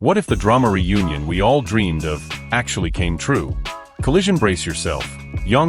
What if the drama reunion we all dreamed of actually came true? Collision, brace yourself.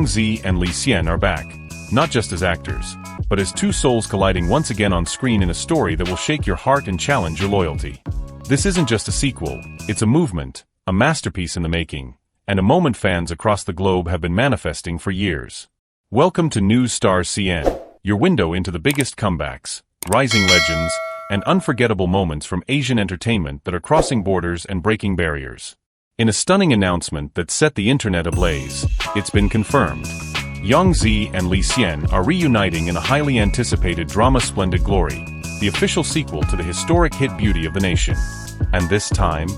Zi and Li Xian are back, not just as actors, but as two souls colliding once again on screen in a story that will shake your heart and challenge your loyalty. This isn't just a sequel, it's a movement, a masterpiece in the making, and a moment fans across the globe have been manifesting for years. Welcome to News Stars CN, your window into the biggest comebacks, rising legends, and unforgettable moments from Asian entertainment that are crossing borders and breaking barriers. In a stunning announcement that set the internet ablaze, it's been confirmed. Zi and Li Xian are reuniting in a highly anticipated drama Splendid Glory, the official sequel to the historic hit Beauty of the Nation. And this time,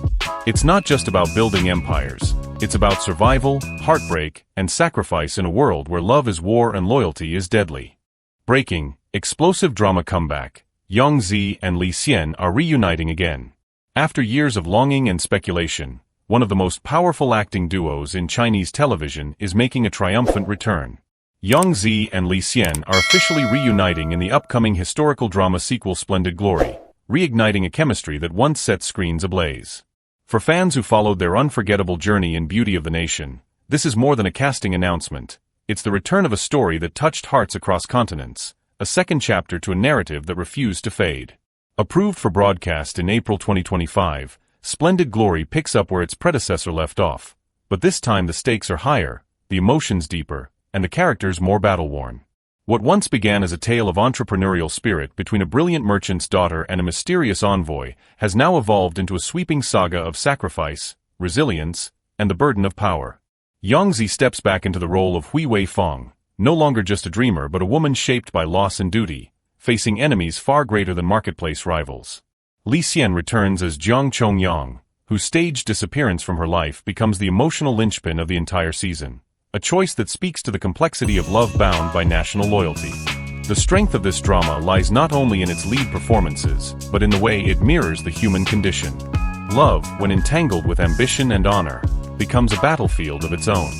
it's not just about building empires, it's about survival, heartbreak, and sacrifice in a world where love is war and loyalty is deadly. Breaking, explosive drama comeback. Zi and Li Xian are reuniting again. After years of longing and speculation, one of the most powerful acting duos in Chinese television is making a triumphant return. Zi and Li Xian are officially reuniting in the upcoming historical drama sequel Splendid Glory, reigniting a chemistry that once set screens ablaze. For fans who followed their unforgettable journey in Beauty of the Nation, this is more than a casting announcement. It's the return of a story that touched hearts across continents, a second chapter to a narrative that refused to fade. Approved for broadcast in April 2025, Splendid Glory picks up where its predecessor left off, but this time the stakes are higher, the emotions deeper, and the characters more battle-worn. What once began as a tale of entrepreneurial spirit between a brilliant merchant's daughter and a mysterious envoy has now evolved into a sweeping saga of sacrifice, resilience, and the burden of power. Zi steps back into the role of Hui Wei Fang, no longer just a dreamer but a woman shaped by loss and duty, facing enemies far greater than marketplace rivals. Li Xian returns as Jiang Chong Yang, whose staged disappearance from her life becomes the emotional linchpin of the entire season, a choice that speaks to the complexity of love bound by national loyalty. The strength of this drama lies not only in its lead performances, but in the way it mirrors the human condition. Love, when entangled with ambition and honor, becomes a battlefield of its own.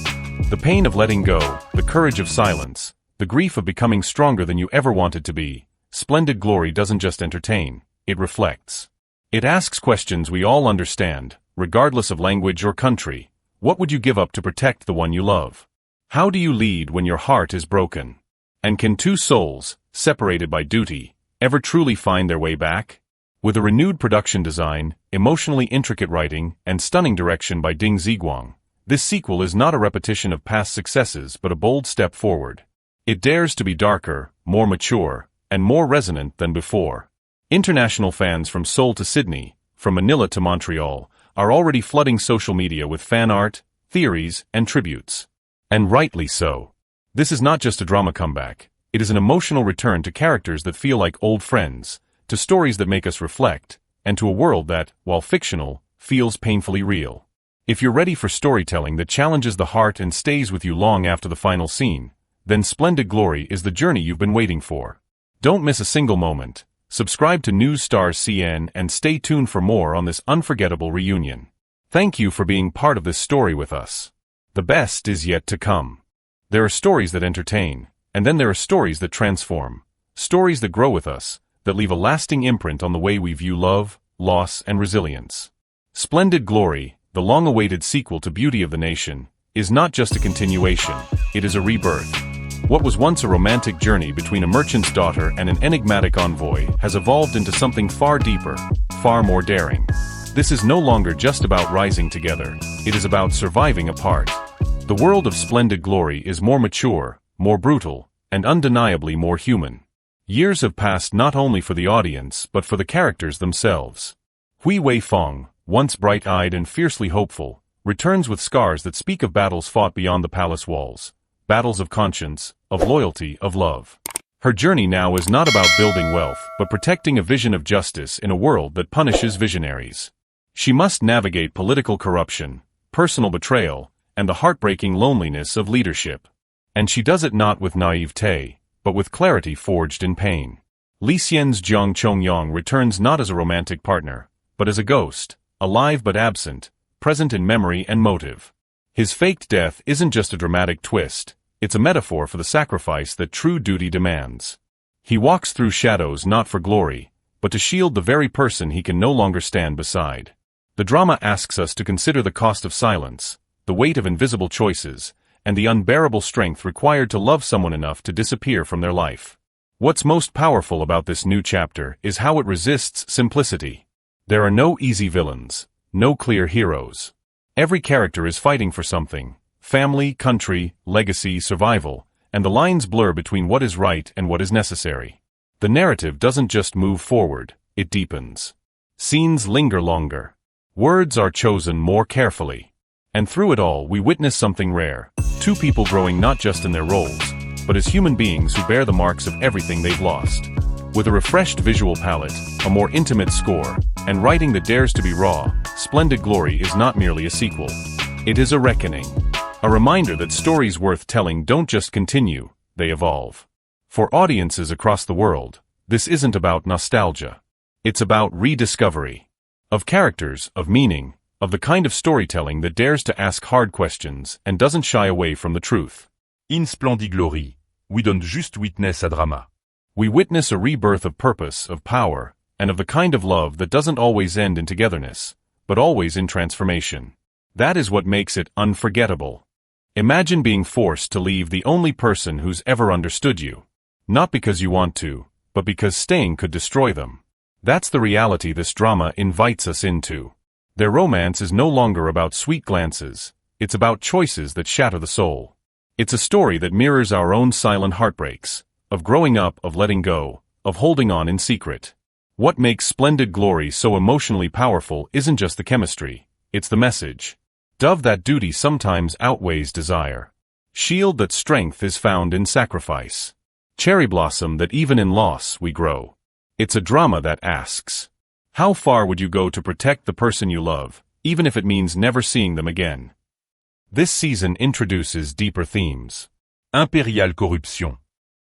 The pain of letting go, the courage of silence, the grief of becoming stronger than you ever wanted to be. Splendid Glory doesn't just entertain, it reflects. It asks questions we all understand, regardless of language or country. What would you give up to protect the one you love? How do you lead when your heart is broken? And can two souls, separated by duty, ever truly find their way back? With a renewed production design, emotionally intricate writing, and stunning direction by Ding Ziguang, this sequel is not a repetition of past successes but a bold step forward. It dares to be darker, more mature, and more resonant than before. International fans from Seoul to Sydney, from Manila to Montreal, are already flooding social media with fan art, theories, and tributes. And rightly so. This is not just a drama comeback, it is an emotional return to characters that feel like old friends, to stories that make us reflect, and to a world that, while fictional, feels painfully real. If you're ready for storytelling that challenges the heart and stays with you long after the final scene, then Splendid Glory is the journey you've been waiting for. Don't miss a single moment. Subscribe to News Stars CN and stay tuned for more on this unforgettable reunion. Thank you for being part of this story with us. The best is yet to come. There are stories that entertain, and then there are stories that transform. Stories that grow with us, that leave a lasting imprint on the way we view love, loss, and resilience. Splendid Glory, the long-awaited sequel to Beauty of the Nation, is not just a continuation, it is a rebirth. What was once a romantic journey between a merchant's daughter and an enigmatic envoy has evolved into something far deeper, far more daring. This is no longer just about rising together, it is about surviving apart. The world of Splendid Glory is more mature, more brutal, and undeniably more human. Years have passed not only for the audience but for the characters themselves. Hui Wei Fang, once bright-eyed and fiercely hopeful, returns with scars that speak of battles fought beyond the palace walls. Battles of conscience, of loyalty, of love. Her journey now is not about building wealth, but protecting a vision of justice in a world that punishes visionaries. She must navigate political corruption, personal betrayal, and the heartbreaking loneliness of leadership. And she does it not with naivete, but with clarity forged in pain. Li Xian's Jiang Chong Yang returns not as a romantic partner, but as a ghost, alive but absent, present in memory and motive. His faked death isn't just a dramatic twist, it's a metaphor for the sacrifice that true duty demands. He walks through shadows not for glory, but to shield the very person he can no longer stand beside. The drama asks us to consider the cost of silence, the weight of invisible choices, and the unbearable strength required to love someone enough to disappear from their life. What's most powerful about this new chapter is how it resists simplicity. There are no easy villains, no clear heroes. Every character is fighting for something: family, country, legacy, survival, and the lines blur between what is right and what is necessary. The narrative doesn't just move forward, it deepens. Scenes linger longer. Words are chosen more carefully. And through it all, we witness something rare: two people growing not just in their roles, but as human beings who bear the marks of everything they've lost. With a refreshed visual palette, a more intimate score, and writing that dares to be raw, Splendid Glory is not merely a sequel. It is a reckoning. A reminder that stories worth telling don't just continue, they evolve. For audiences across the world, this isn't about nostalgia. It's about rediscovery. Of characters, of meaning, of the kind of storytelling that dares to ask hard questions and doesn't shy away from the truth. In Splendid Glory, we don't just witness a drama. We witness a rebirth of purpose, of power, and of the kind of love that doesn't always end in togetherness, but always in transformation. That is what makes it unforgettable. Imagine being forced to leave the only person who's ever understood you. Not because you want to, but because staying could destroy them. That's the reality this drama invites us into. Their romance is no longer about sweet glances, it's about choices that shatter the soul. It's a story that mirrors our own silent heartbreaks, of growing up, of letting go, of holding on in secret. What makes Splendid Glory so emotionally powerful isn't just the chemistry, it's the message. Dove that duty sometimes outweighs desire. Shield that strength is found in sacrifice. Cherry blossom that even in loss we grow. It's a drama that asks, how far would you go to protect the person you love, even if it means never seeing them again? This season introduces deeper themes. Impériale corruption.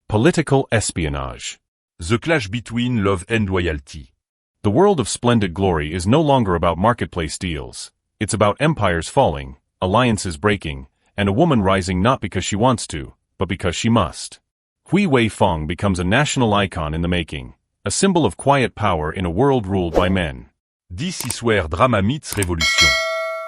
Political espionage. The clash between love and loyalty. The world of Splendid Glory is no longer about marketplace deals. It's about empires falling, alliances breaking, and a woman rising not because she wants to, but because she must. Hui Wei Fang becomes a national icon in the making, a symbol of quiet power in a world ruled by men. This is where drama meets revolution.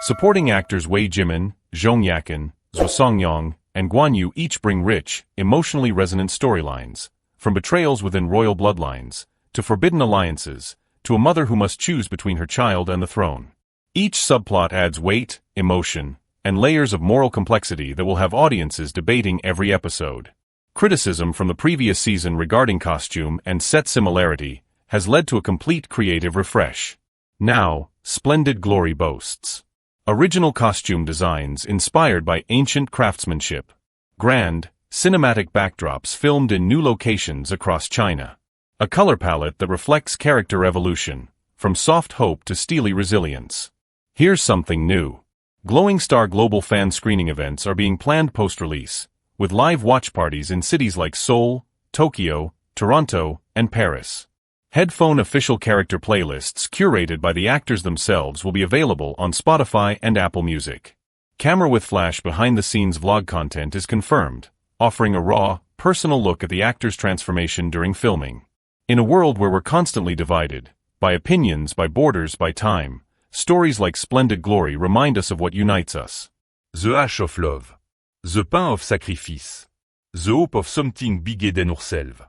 Supporting actors Wei Jimin, Zhong Yakin, Zhu Songyang, and Guan Yu each bring rich, emotionally resonant storylines, from betrayals within royal bloodlines, to forbidden alliances, to a mother who must choose between her child and the throne. Each subplot adds weight, emotion, and layers of moral complexity that will have audiences debating every episode. Criticism from the previous season regarding costume and set similarity has led to a complete creative refresh. Now, Splendid Glory boasts original costume designs inspired by ancient craftsmanship, grand, cinematic backdrops filmed in new locations across China, a color palette that reflects character evolution, from soft hope to steely resilience. Here's something new. Glowing Star global fan screening events are being planned post-release, with live watch parties in cities like Seoul, Tokyo, Toronto, and Paris. Headphone official character playlists curated by the actors themselves will be available on Spotify and Apple Music. Camera with flash behind-the-scenes vlog content is confirmed, offering a raw, personal look at the actors' transformation during filming. In a world where we're constantly divided, by opinions, by borders, by time, stories like Splendid Glory remind us of what unites us. The ash of love. The pain of sacrifice. The hope of something bigger than ourselves.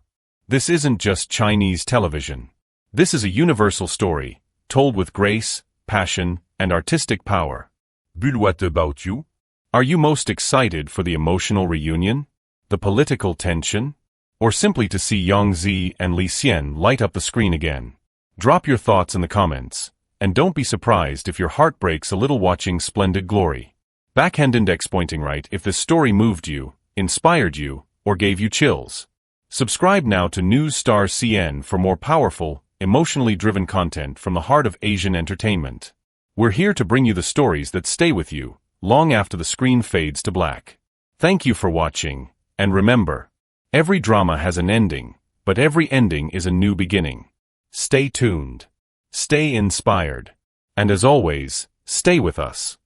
This isn't just Chinese television. This is a universal story, told with grace, passion, and artistic power. Bull, what about you? Are you most excited for the emotional reunion? The political tension? Or simply to see Zi and Li Xian light up the screen again? Drop your thoughts in the comments. And don't be surprised if your heart breaks a little watching Splendid Glory. Backhand index pointing right if this story moved you, inspired you, or gave you chills. Subscribe now to News Star CN for more powerful, emotionally driven content from the heart of Asian entertainment. We're here to bring you the stories that stay with you, long after the screen fades to black. Thank you for watching, and remember, every drama has an ending, but every ending is a new beginning. Stay tuned. Stay inspired. And as always, stay with us.